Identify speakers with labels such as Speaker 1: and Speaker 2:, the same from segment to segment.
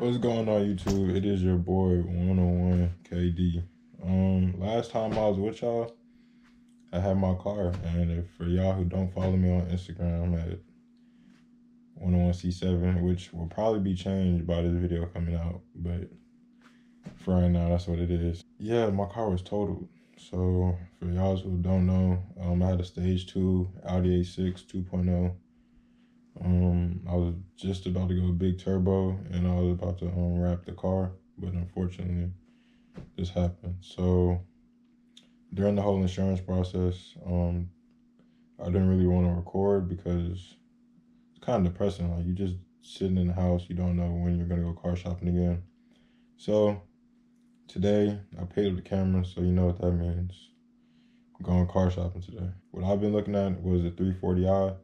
Speaker 1: What's going on, YouTube? It is your boy 101 KD. Last time I was with y'all, I had my car, and if for y'all who don't follow me on Instagram, I'm at 101C7, which will probably be changed by this video coming out, but for right now, that's what it is. Yeah, my car was totaled. So for y'all who don't know, I had a stage 2 Audi A6 2.0. I was just about to go big turbo, and I was about to wrap the car, but unfortunately this happened. So during the whole insurance process, I didn't really want to record because it's kind of depressing. Like, you just sitting in the house, you don't know when you're gonna go car shopping again. So today I paid up the camera, so you know what that means. I'm going car shopping today. What I've been looking at was a 340i.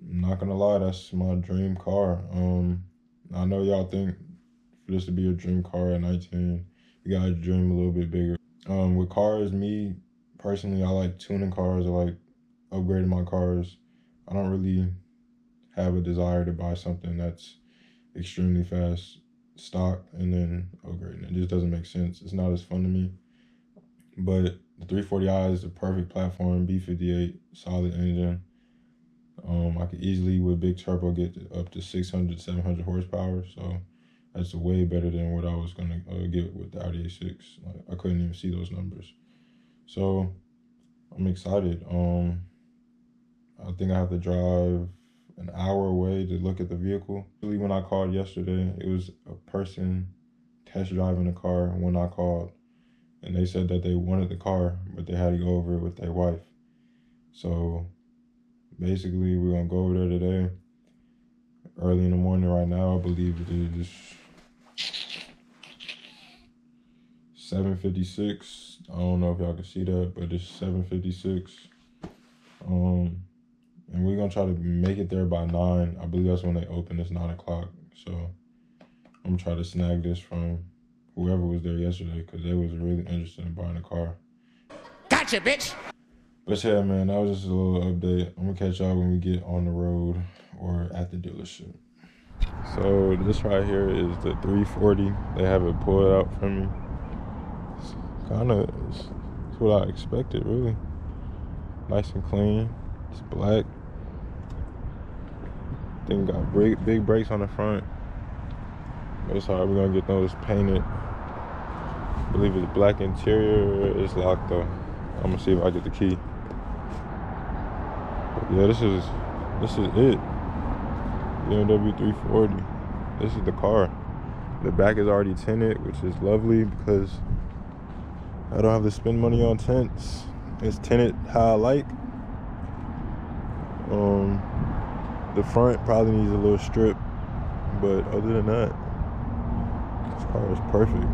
Speaker 1: I'm not gonna lie, that's my dream car. I know y'all think for this to be your dream car at 19, you gotta dream a little bit bigger. With cars, me personally, I like tuning cars. I like upgrading my cars. I don't really have a desire to buy something that's extremely fast stock and then upgrading. It just doesn't make sense. It's not as fun to me. But the 340i is the perfect platform, B58, solid engine. I could easily, with big turbo, get up to 600, 700 horsepower. So that's way better than what I was gonna get with the Audi A6. Like, I couldn't even see those numbers. So I'm excited. I think I have to drive an hour away to look at the vehicle. Really, when I called yesterday, it was a person test driving the car when I called, and they said that they wanted the car, but they had to go over it with their wife. So basically, we're gonna go over there today, early in the morning. Right now, I believe it is 7:56. I don't know if y'all can see that, but it's 7:56. And we're gonna try to make it there by 9. I believe that's when they open. It's 9 o'clock. So I'm gonna try to snag this from whoever was there yesterday, because they was really interested in buying a car.
Speaker 2: Gotcha, bitch!
Speaker 1: But yeah, man, that was just a little update. I'm gonna catch y'all when we get on the road or at the dealership. So this right here is the 340. They have it pulled out for me. It's what I expected, really. Nice and clean. It's black. Thing got big brakes on the front. But it's alright, we're gonna get those painted. I believe it's black interior. It's locked though. I'm gonna see if I get the key. But yeah, this is it. BMW 340. This is the car. The back is already tinted, which is lovely because I don't have to spend money on tints. It's tinted how I like. The front probably needs a little strip, but other than that, this car is perfect.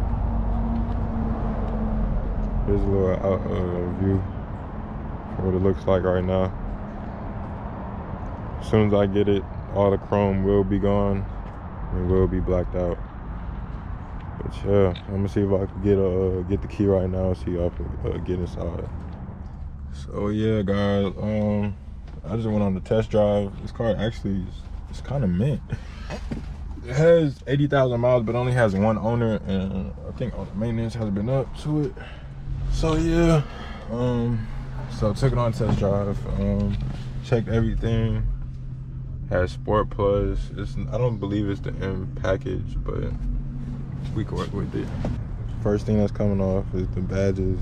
Speaker 1: Here's a little view of what it looks like right now. As soon as I get it, all the chrome will be gone. It will be blacked out. But yeah, I'm gonna see if I can get the key right now. See if I can get inside. So yeah, guys, I just went on the test drive. This car actually is kind of mint. It has 80,000 miles, but only has one owner, and I think all the maintenance has been up to it. So yeah, so took it on test drive. Checked everything. Has Sport Plus. I don't believe it's the M package, but we can work with it. First thing that's coming off is the badges.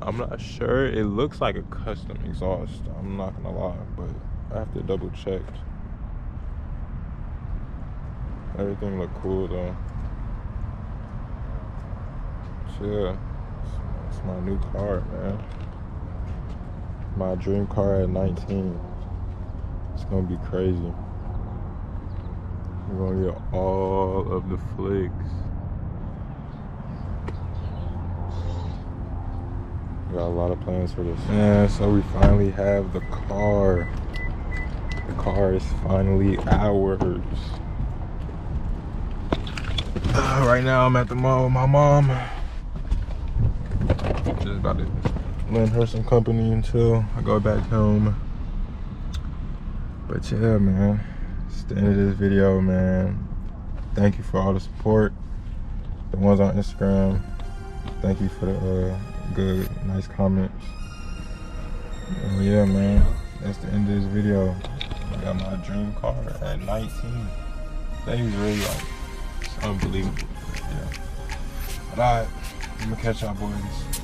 Speaker 1: I'm not sure. It looks like a custom exhaust. I'm not gonna lie, but I have to double check. Everything look cool though. So yeah, it's my new car, man. My dream car at 19. It's gonna be crazy. We're gonna get all of the flicks. Got a lot of plans for this. And so we finally have the car. The car is finally ours. Right now I'm at the mall with my mom. Just about to lend her some company until I go back home. But yeah, man, It's the end of this video, man. Thank you for all the support. The ones on Instagram, thank you for the good, nice comments. And yeah, man, that's the end of this video. I got my dream car at 19. That is really like, it's unbelievable. Yeah. But alright, I'm gonna catch y'all boys.